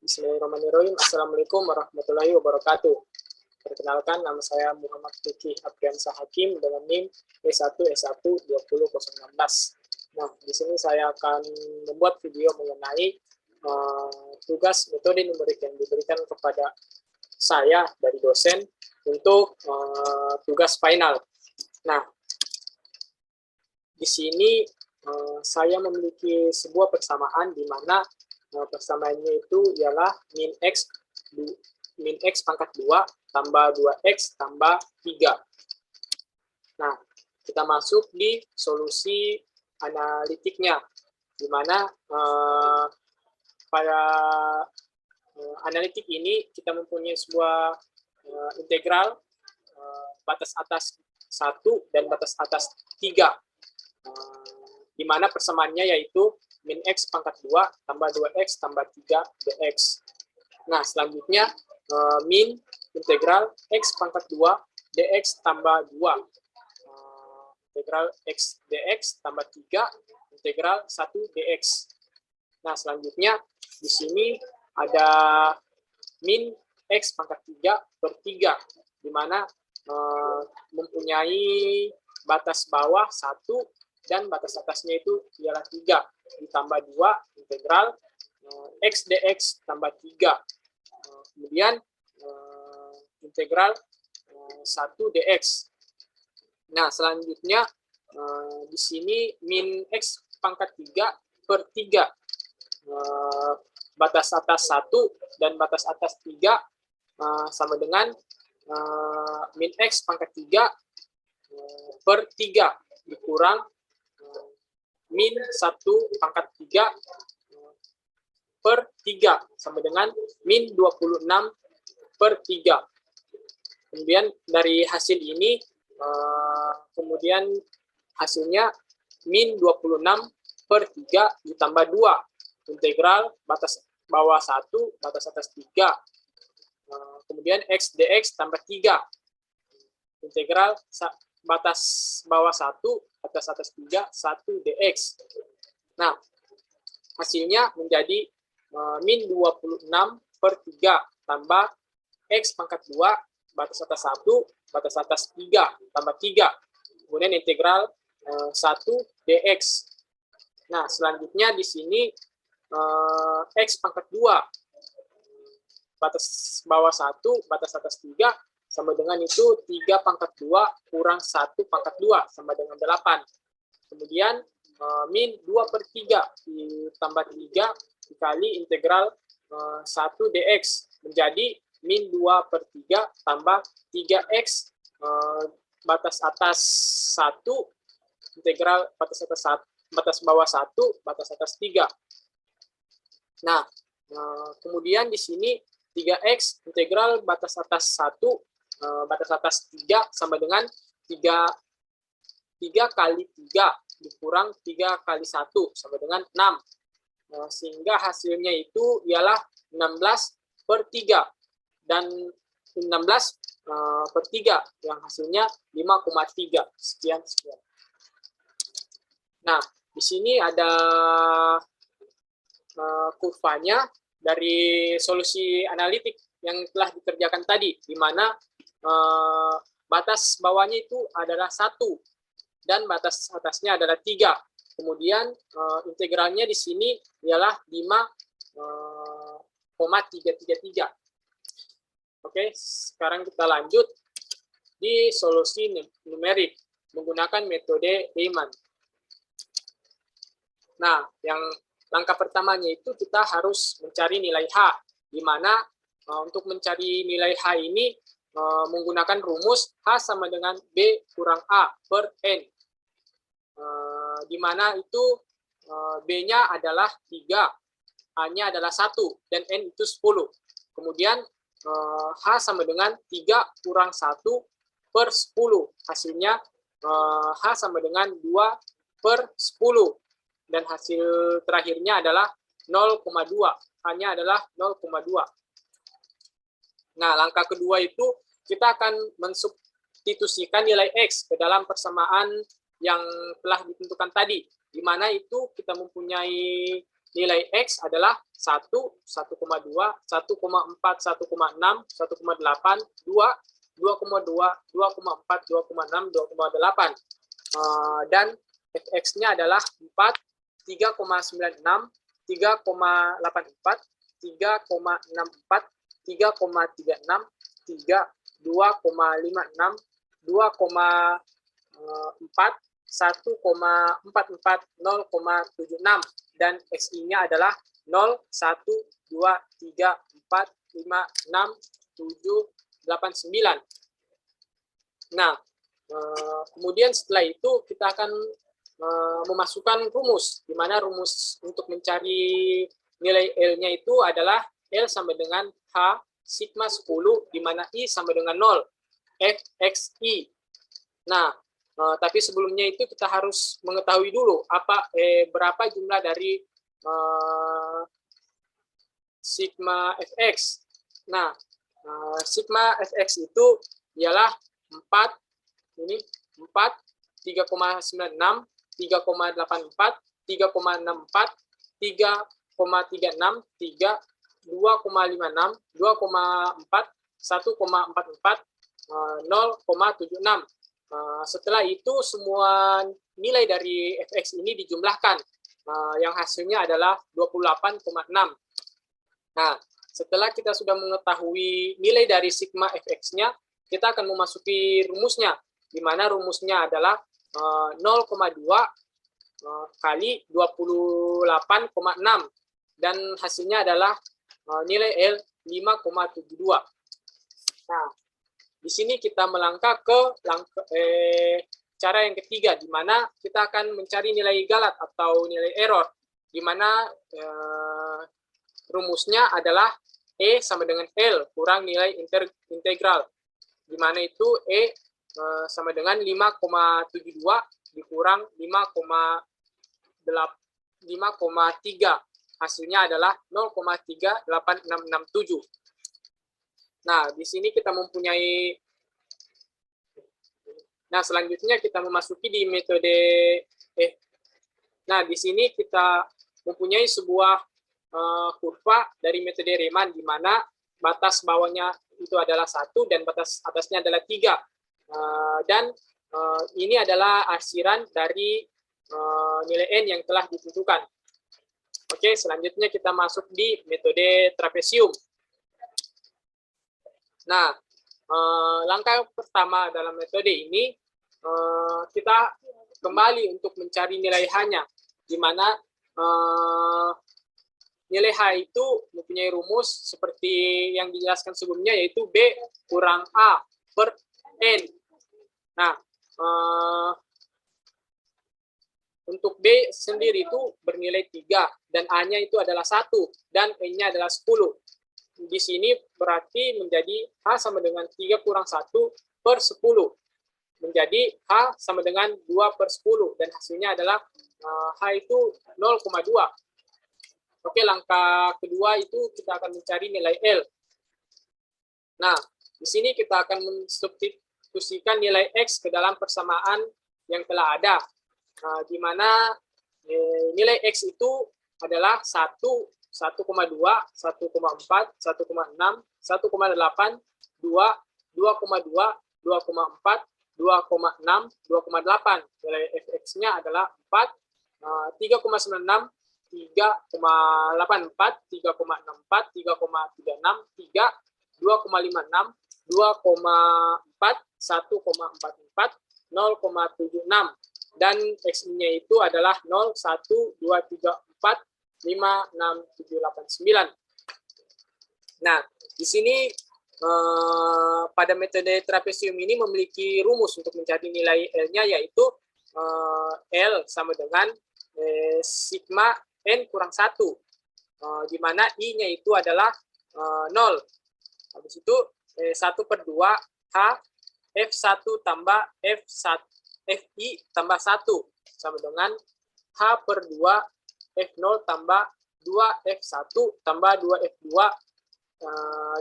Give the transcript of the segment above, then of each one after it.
Bismillahirrahmanirrahim. Assalamualaikum warahmatullahi wabarakatuh. Perkenalkan, nama saya Muhammad Fikih Abdiansa Hakim dengan NIM E1S1 20016. Nah, di sini saya akan membuat video mengenai tugas metode numerik yang diberikan kepada saya dari dosen untuk tugas final. Nah, di sini saya memiliki sebuah persamaan di mana persamaannya itu ialah min x pangkat 2 tambah 2x tambah 3. Nah, kita masuk di solusi analitiknya, di mana pada analitik ini kita mempunyai sebuah integral batas atas 1 dan batas atas 3. Di mana persamaannya yaitu min x pangkat 2 tambah 2x tambah 3 dx. Nah, selanjutnya min integral x pangkat 2 dx tambah 2. Integral x dx tambah 3 integral 1 dx. Nah, selanjutnya di sini ada min x pangkat 3 per 3, di mana mempunyai batas bawah 1 dan batas atasnya itu ialah 3, ditambah 2 integral x dx tambah 3. Kemudian integral 1 dx. Nah, selanjutnya di sini min x pangkat 3 per 3. Batas atas 1 dan batas atas 3 sama dengan min x pangkat 3 per 3 dikurang min 1 pangkat 3 per 3 sama dengan min 26 per 3. Kemudian dari hasil ini, kemudian hasilnya min 26 per 3 ditambah 2 integral batas bawah 1 batas atas 3. Kemudian x dx tambah 3 integral batas bawah 1 batas atas 3 1 dx. Nah, hasilnya menjadi min 26 per 3 tambah x pangkat 2 batas atas 1 batas atas 3 tambah 3. Kemudian integral 1 dx. Nah, selanjutnya di sini x pangkat 2 batas bawah 1 batas atas 3 sama dengan itu 3 pangkat 2 kurang 1 pangkat 2 sama dengan 8. Kemudian min 2 per 3 ditambah 3 dikali integral 1 dx menjadi min 2 per 3 tambah 3x batas atas 1 integral batas atas 1 batas bawah 1 batas atas 3. Nah, kemudian di sini 3x integral batas atas 1 batas atas 3 sama dengan 3 kali 3 dikurang 3 kali 1 sama dengan 6. Sehingga hasilnya itu ialah 16 per 3. Dan 16 per 3 yang hasilnya 5,3. Sekian. Nah, di sini ada kurvanya dari solusi analitik yang telah dikerjakan tadi, di mana batas bawahnya itu adalah 1 dan batas atasnya adalah 3. Kemudian integralnya di sini ialah 5,333. Oke, sekarang kita lanjut di solusi numerik menggunakan metode Riemann. Nah, yang langkah pertamanya itu kita harus mencari nilai H, di mana untuk mencari nilai H ini menggunakan rumus H sama dengan B kurang A per N. Di mana itu B-nya adalah 3, A-nya adalah 1, dan N itu 10. Kemudian H sama dengan 3 kurang 1 per 10. Hasilnya H sama dengan 2 per 10. Dan hasil terakhirnya adalah 0,2. H-nya adalah 0,2. Nah, langkah kedua itu kita akan mensubstitusikan nilai X ke dalam persamaan yang telah ditentukan tadi, di mana itu kita mempunyai nilai X adalah 1, 1,2, 1,4, 1,6, 1,8, 2, 2,2, 2,4, 2,6, 2,8. Dan Fx-nya adalah 4, 3,96, 3,84, 3,64, 3,36, 3, 2,56, 2,4, 1,44, 0,76, dan XI-nya adalah 0, 1, 2, 3, 4, 5, 6, 7, 8, 9. Nah, kemudian setelah itu kita akan memasukkan rumus, di mana rumus untuk mencari nilai L-nya itu adalah L sama dengan H sigma 10, di mana I sama dengan 0, Fxi. Nah, tapi sebelumnya itu kita harus mengetahui dulu berapa jumlah dari sigma Fx. Nah, sigma Fx itu ialah 4, ini 4, 3,96, 3,84, 3,64, 3,36, 3, 2,56, 2,4, 1,44, 0,76. Setelah itu semua nilai dari Fx ini dijumlahkan, yang hasilnya adalah 28,6. Nah, setelah kita sudah mengetahui nilai dari sigma Fx-nya, kita akan memasuki rumusnya, di mana rumusnya adalah 0,2 kali 28,6, dan hasilnya adalah nilai L 5,72. Nah, di sini kita melangkah ke cara yang ketiga, di mana kita akan mencari nilai galat atau nilai error, di mana rumusnya adalah E sama dengan L kurang nilai integral, di mana itu E sama dengan 5,72 dikurang 5,3. Hasilnya adalah 0,38667. Nah, di sini kita mempunyai, selanjutnya kita memasuki di metode Nah, di sini kita mempunyai sebuah kurva dari metode Riemann, di mana batas bawahnya itu adalah 1 dan batas atasnya adalah 3. Dan ini adalah arsiran dari nilai N yang telah ditentukan. Oke, selanjutnya kita masuk di metode trapesium. Nah, langkah pertama dalam metode ini, kita kembali untuk mencari nilai H-nya, di mana nilai H itu mempunyai rumus seperti yang dijelaskan sebelumnya, yaitu B kurang A per N. Nah, untuk B sendiri itu bernilai 3, dan A-nya itu adalah 1, dan N-nya adalah 10. Di sini berarti menjadi H sama dengan 3 kurang 1 per 10. Menjadi H sama dengan 2 per 10, dan hasilnya adalah H itu 0,2. Oke, langkah kedua itu kita akan mencari nilai L. Nah, di sini kita akan mensubstitusikan nilai X ke dalam persamaan yang telah ada, di mana nilai X itu adalah 1, 1,2, 1,4, 1,6, 1,8, 2, 2,2, 2,4, 2,6, 2,8. Nilai Fx-nya adalah 4, 3,96, 3,84, 3,64, 3,36, 3, 2,56, 2,4, 1,44, 0,76. Dan X-nya itu adalah 0, 1, 2, 3, 4, 5, 6, 7, 8, 9. Nah, di sini pada metode trapesium ini memiliki rumus untuk mencari nilai L-nya, yaitu L sama dengan sigma N kurang 1, di mana I-nya itu adalah 0. Habis itu 1 per 2 H F1 tambah Fi tambah 1 sama dengan H per 2 F0 tambah 2 F1 tambah 2 F2,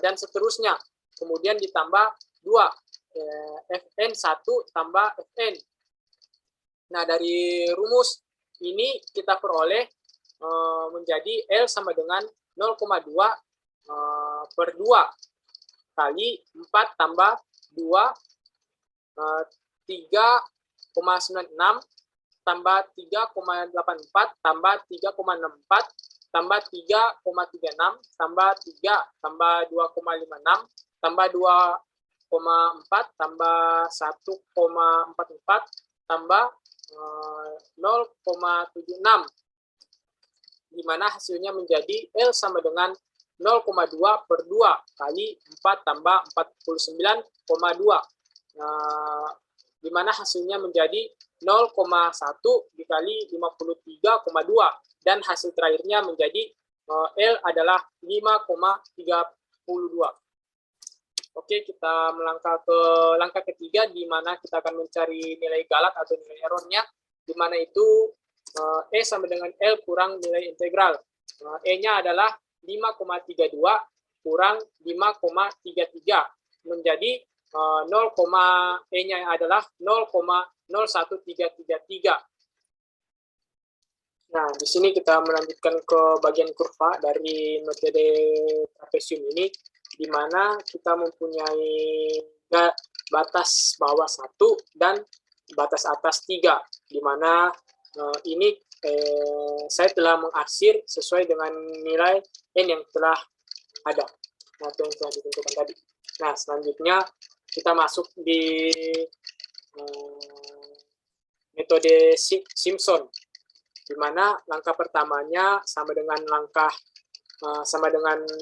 dan seterusnya. Kemudian ditambah 2 Fn1 tambah Fn. Nah, dari rumus ini kita peroleh menjadi L sama dengan 0,2 per 2 kali 4 tambah 2, 3,96 tambah 3,84 tambah 3,64 tambah 3,36 tambah 3 tambah 2,56 tambah 2,4 tambah 1,44 tambah 0,76, di mana hasilnya menjadi L sama dengan 0,2 per 2 kali 4 tambah 49,2, di mana hasilnya menjadi 0,1 dikali 53,2, dan hasil terakhirnya menjadi L adalah 5,32. Oke, kita melangkah ke langkah ketiga, di mana kita akan mencari nilai galak atau nilai errornya, di mana itu E sama dengan L kurang nilai integral. E-nya adalah 5,32 kurang 5,33, menjadi E-nya adalah 0,01333. Nah, di sini kita melanjutkan ke bagian kurva dari metode trapesium ini, di mana kita mempunyai batas bawah 1 dan batas atas 3, di mana ini saya telah mengarsir sesuai dengan nilai N yang telah ada, atau yang telah ditentukan tadi. Nah, selanjutnya kita masuk di metode Simpson, di mana langkah pertamanya sama dengan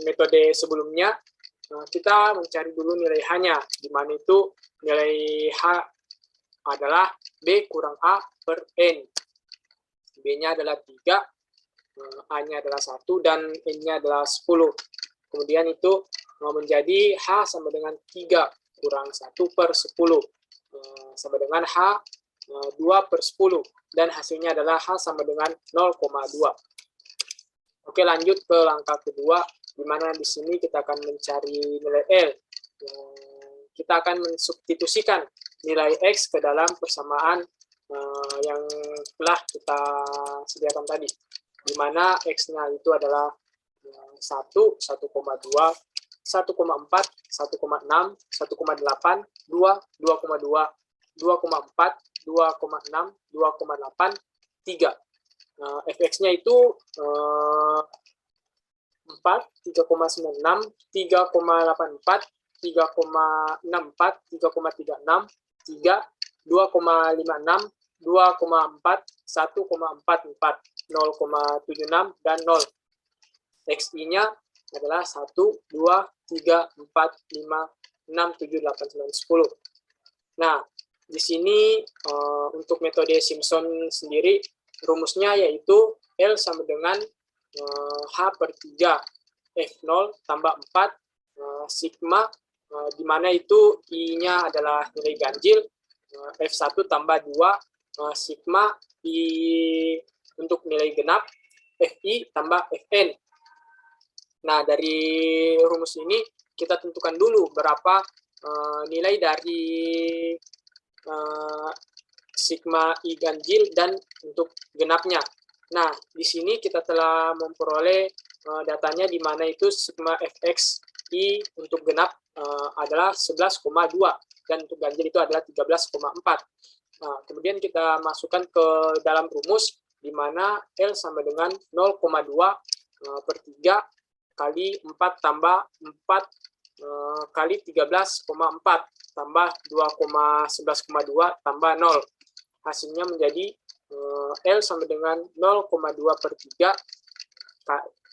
metode sebelumnya. Kita mencari dulu nilai H-nya, di mana itu nilai H adalah B kurang A per N. B-nya adalah 3, A-nya adalah 1, dan N-nya adalah 10. Kemudian itu menjadi H sama dengan 3 kurang 1 per 10, sama dengan H 2 per 10, dan hasilnya adalah H sama dengan 0,2. Oke, lanjut ke langkah kedua, di mana di sini kita akan mencari nilai L. Kita akan mensubstitusikan nilai X ke dalam persamaan yang telah kita sediakan tadi, di mana X-nya itu adalah 1, 1,2, 1,4, 1,6, 1,8, 2, 2,2, 2,4, 2,6, 2,8, 3. Fx-nya itu 4, 3,96, 3,84, 3,64, 3,36, 3, 2,56, 2,4, 1,44, 0,76, dan 0. XI-nya adalah 1, 2, 3, 4, 5, 6, 7, 8, 9, 10. Nah, di sini untuk metode Simpson sendiri, rumusnya yaitu L sama dengan H per 3 F0 tambah 4 sigma, di mana itu I-nya adalah nilai ganjil, F1 tambah 2 sigma I untuk nilai genap, Fi tambah Fn. Nah, dari rumus ini kita tentukan dulu berapa nilai dari sigma I ganjil dan untuk genapnya. Nah, di sini kita telah memperoleh datanya, di mana itu sigma Fx I untuk genap adalah 11,2 dan untuk ganjil itu adalah 13,4. Nah, kemudian kita masukkan ke dalam rumus, di mana L sama dengan 0,2 per 3 kali 4 tambah 4 kali 13,4 tambah 2,11,2 tambah 0. Hasilnya menjadi L sama dengan 0,2 per 3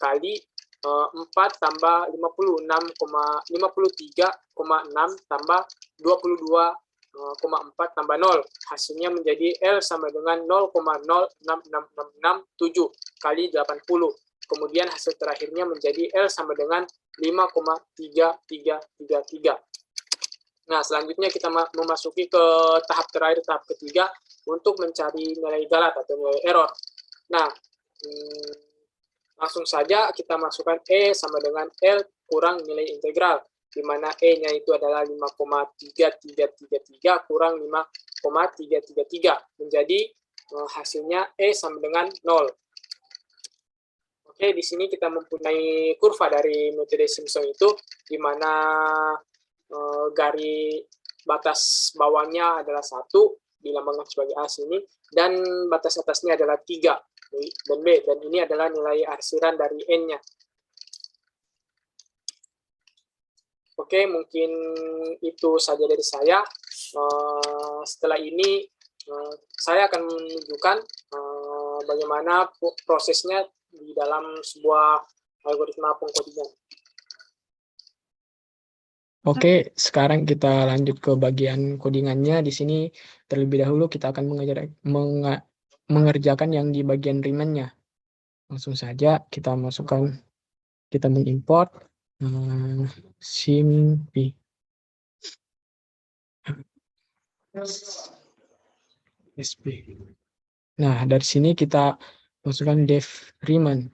kali 4 tambah 53,6 tambah 22,4 tambah 0. Hasilnya menjadi L sama dengan 0,06667 kali 80. Kemudian hasil terakhirnya menjadi L sama dengan 5,3333. Nah, selanjutnya kita memasuki ke tahap terakhir, tahap ketiga, untuk mencari nilai galat atau nilai error. Nah, langsung saja kita masukkan E sama dengan L kurang nilai integral, di mana E-nya itu adalah 5,3333 kurang 5,333, menjadi hasilnya E sama dengan 0. Oke, di sini kita mempunyai kurva dari metode Simpson itu, di mana garis batas bawahnya adalah 1, dilambangkan sebagai A sini, dan batas atasnya adalah 3, dan B, dan ini adalah nilai arsiran dari N-nya. Oke, mungkin itu saja dari saya. Setelah ini, saya akan menunjukkan bagaimana prosesnya di dalam sebuah algoritma pengkodingan. Oke, sekarang kita lanjut ke bagian codingannya. Di sini terlebih dahulu kita akan mengerjakan yang di bagian Riemann-nya. Langsung saja kita masukkan, kita mengimport SIMP. SP. Nah, dari sini kita masukkan def Riemann.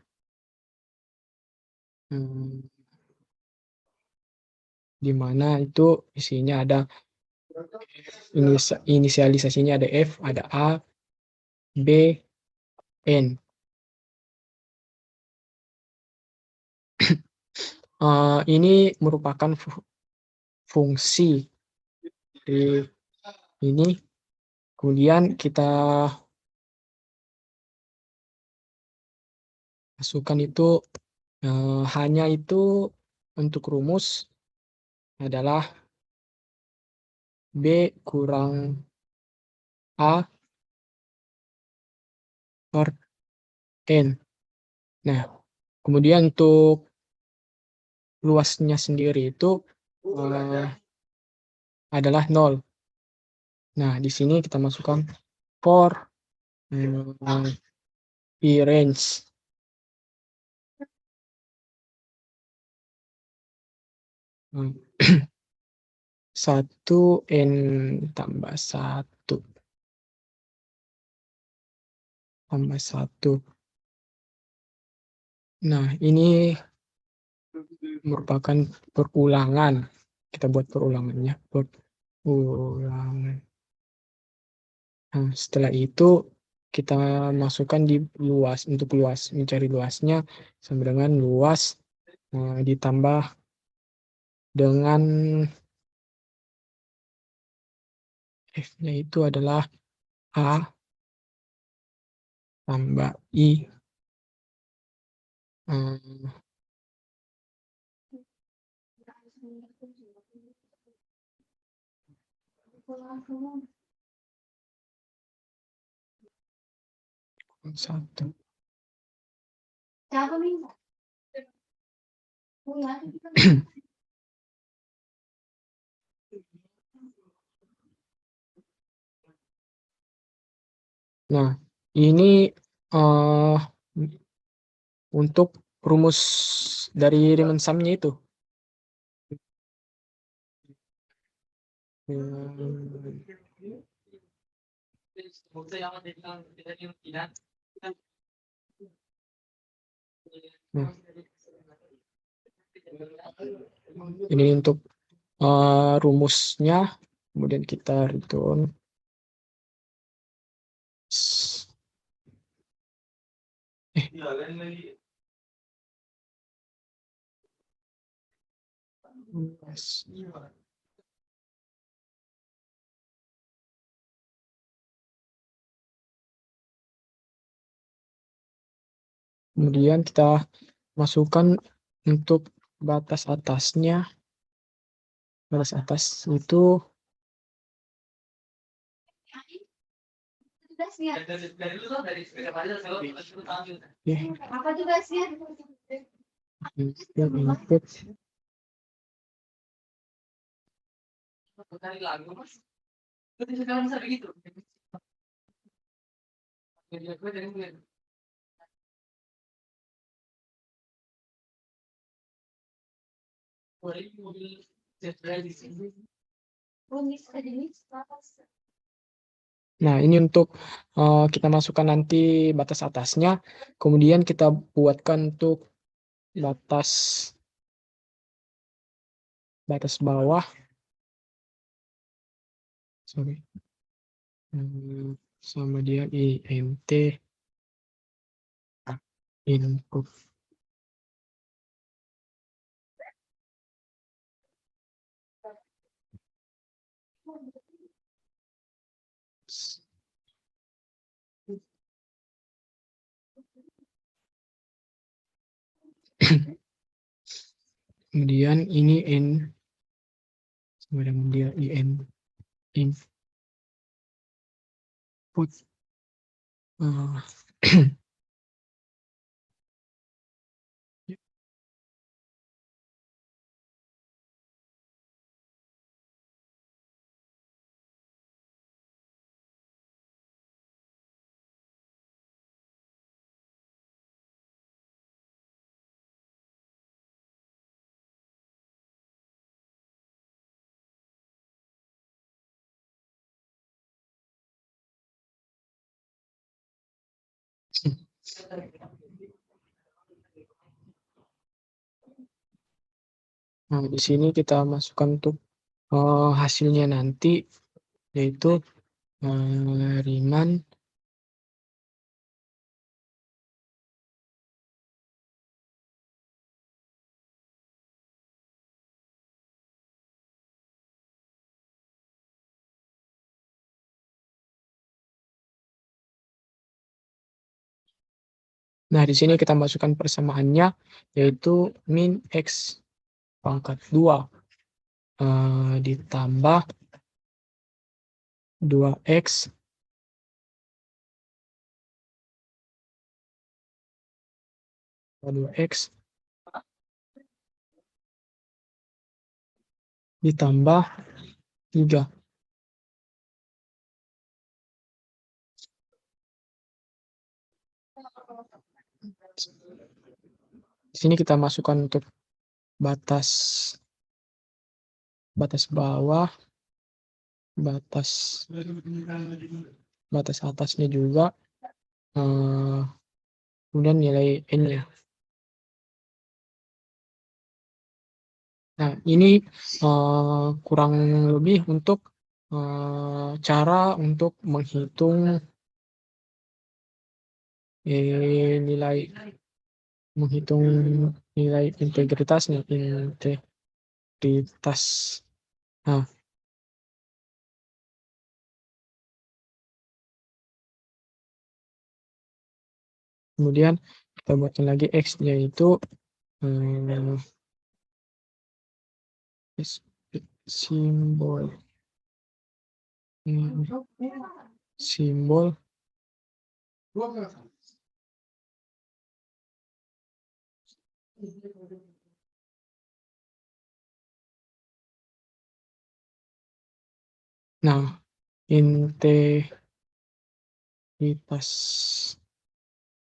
Di mana itu isinya ada inisialisasinya ada F, ada A, B, N. Ini merupakan fungsi dari ini. Kemudian kita masukkan itu hanya itu untuk rumus adalah B kurang A per N. Nah, kemudian untuk luasnya sendiri itu adalah 0. Nah, di sini kita masukkan for P range. Satu N tambah 1 tambah 1. Nah, ini merupakan perulangan. Kita buat perulangannya. Perulangan. Nah, setelah itu kita masukkan di luas. Untuk luas, mencari luasnya sama dengan luas ditambah dengan F-nya itu adalah A tambah I. Satu. Nah, ini untuk rumus dari Riemann sum-nya itu. Nah, ini untuk rumusnya, kemudian kita return. Kemudian kita masukkan untuk batas atasnya. Batas atas itu apa juga sih? Input. Nah, ini untuk kita masukkan nanti batas atasnya, kemudian kita buatkan untuk batas bawah. Sorry. Sama dia INT input. Kemudian ini n sama dengan dia in input. Nah, di sini kita masukkan untuk hasilnya nanti, yaitu Riemann. Nah, di sini kita masukkan persamaannya, yaitu min x pangkat 2 ditambah 2x ditambah 3. Di sini kita masukkan untuk batas bawah, batas atasnya juga, kemudian nilai n-nya. Nah, ini kurang lebih untuk cara untuk menghitung nilai integritasnya, Nah, kemudian kita buatkan lagi x, yaitu simbol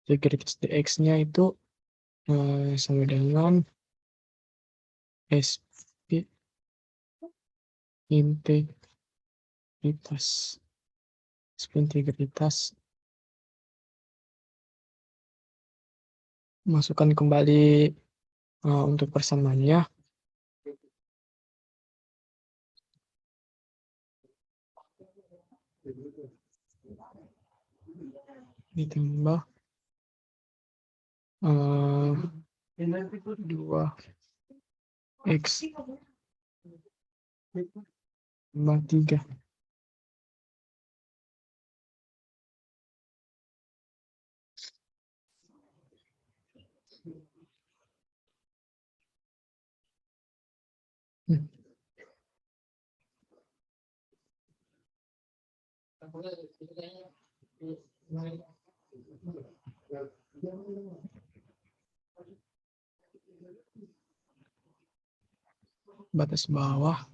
integritas dx-nya itu sama dengan SP integritas. Masukkan kembali untuk persamaannya, ditambah 2x tambah 3. Batas bawah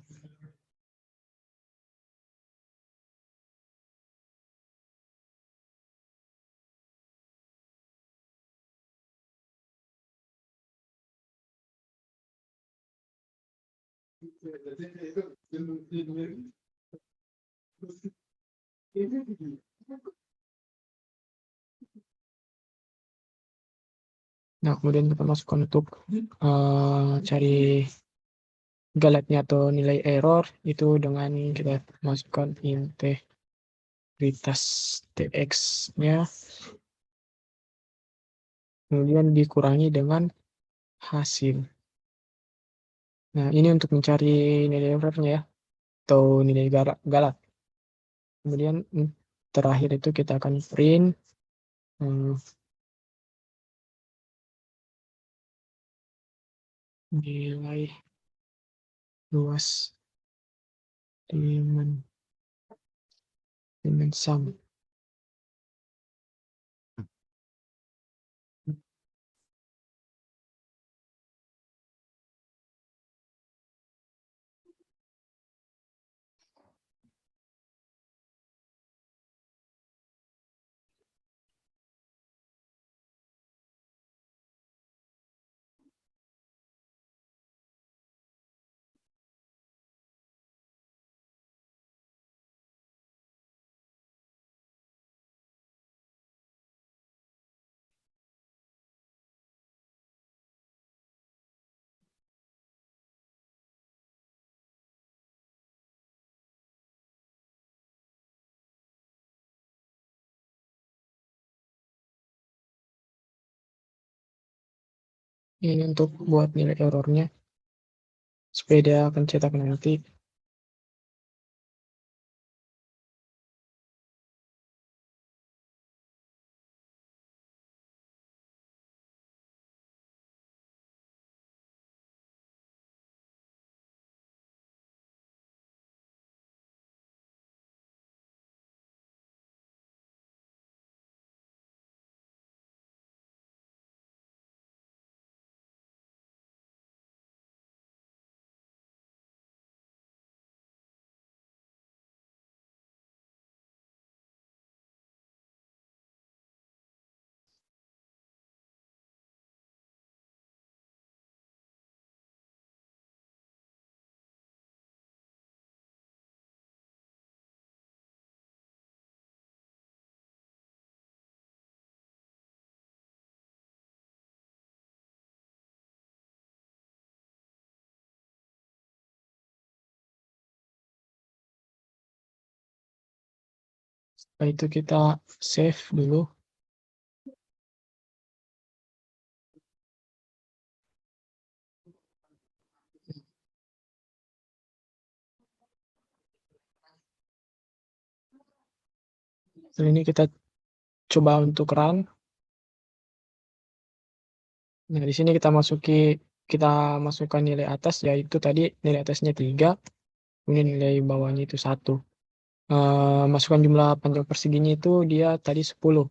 Nah, kemudian kita masukkan untuk cari galatnya atau nilai error itu dengan kita masukkan integritas dx-nya, kemudian dikurangi dengan hasil. Nah, ini untuk mencari nilai errornya ya, atau nilai galat. Kemudian terakhir itu kita akan print nilai luas Riemann sum. Ini untuk buat nilai errornya supaya dia akan cetak nanti. Setelah itu kita save dulu. Setelah ini kita coba untuk run. Nah, di sini kita masukkan nilai atas, yaitu tadi nilai atasnya 3, kemudian nilai bawahnya itu 1. Masukkan jumlah panjang perseginya itu dia tadi 10.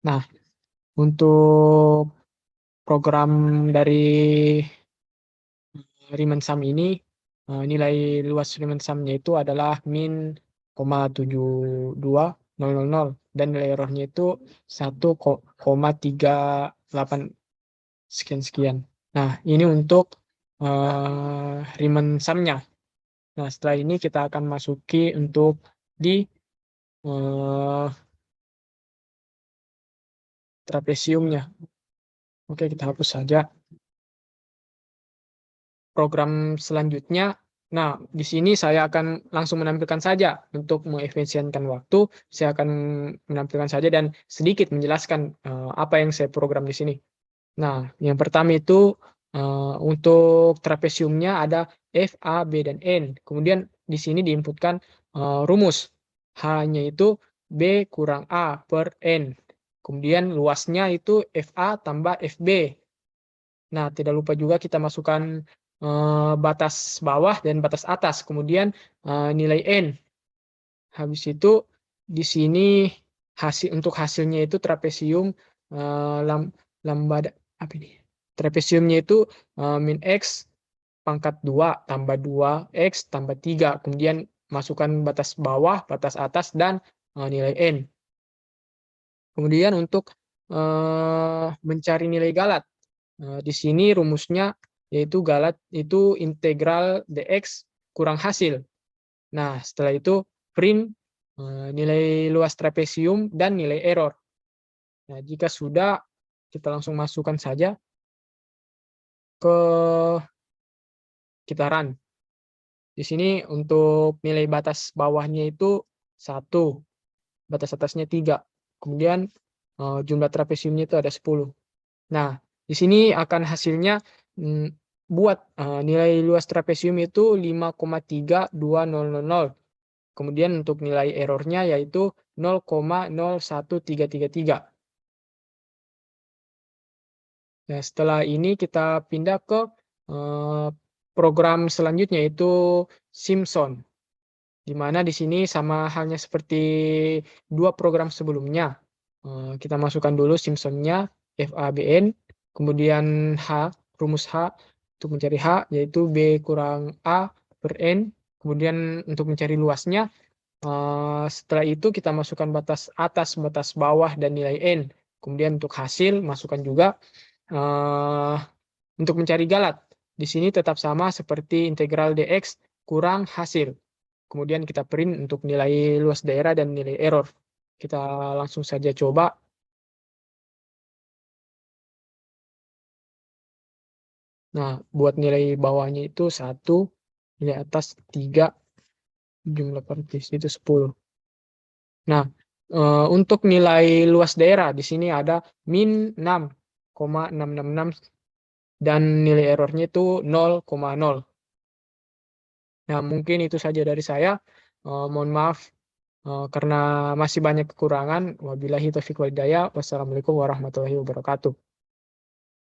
Nah, untuk program dari Riemann sum ini, nilai luas Riemann sum-nya itu adalah min 0,72000 dan nilai errornya itu 1,38 sekian-sekian. Nah, ini untuk Riemann sum-nya. Nah, setelah ini kita akan masuki untuk di trapesiumnya. Oke, kita hapus saja. Program selanjutnya, nah, di sini saya akan langsung menampilkan saja untuk mengefisienkan waktu. Saya akan menampilkan saja dan sedikit menjelaskan apa yang saya program di sini. Nah, yang pertama itu untuk trapesiumnya ada F, A, B, dan N. Kemudian di sini diinputkan rumus. H-nya itu B kurang A per N. Kemudian luasnya itu FA tambah FB. Nah, tidak lupa juga kita masukkan batas bawah dan batas atas. Kemudian nilai N. Habis itu di sini untuk hasilnya itu trapesium lambda apa ini? Trapesiumnya itu min X pangkat 2 tambah 2X tambah 3. Kemudian masukkan batas bawah, batas atas, dan nilai N. Kemudian untuk mencari nilai galat. Di sini rumusnya yaitu galat itu integral dx kurang hasil. Nah, setelah itu print nilai luas trapesium dan nilai error. Nah, jika sudah, kita langsung masukkan saja ke kita run. Di sini untuk nilai batas bawahnya itu 1, batas atasnya 3. Kemudian jumlah trapesiumnya itu ada 10. Nah, di sini akan hasilnya buat nilai luas trapesium itu 5,32000. Kemudian untuk nilai errornya yaitu 0,01333. Nah, setelah ini kita pindah ke program selanjutnya, yaitu Simpson. Di mana di sini sama halnya seperti dua program sebelumnya. Kita masukkan dulu Simpsonnya, FABN, kemudian H, rumus H untuk mencari H, yaitu B kurang A per N. Kemudian untuk mencari luasnya, setelah itu kita masukkan batas atas, batas bawah, dan nilai N. Kemudian untuk hasil, masukkan juga untuk mencari galat. Di sini tetap sama seperti integral dx kurang hasil. Kemudian kita print untuk nilai luas daerah dan nilai error. Kita langsung saja coba. Nah, buat nilai bawahnya itu 1, nilai atas 3, jumlah partisi itu 10. Nah, untuk nilai luas daerah di sini ada min 6,666 dan nilai errornya itu 0,0. Nah, mungkin itu saja dari saya. Mohon maaf karena masih banyak kekurangan. Wabillahi taufiq wal hidayah. Wassalamualaikum warahmatullahi wabarakatuh.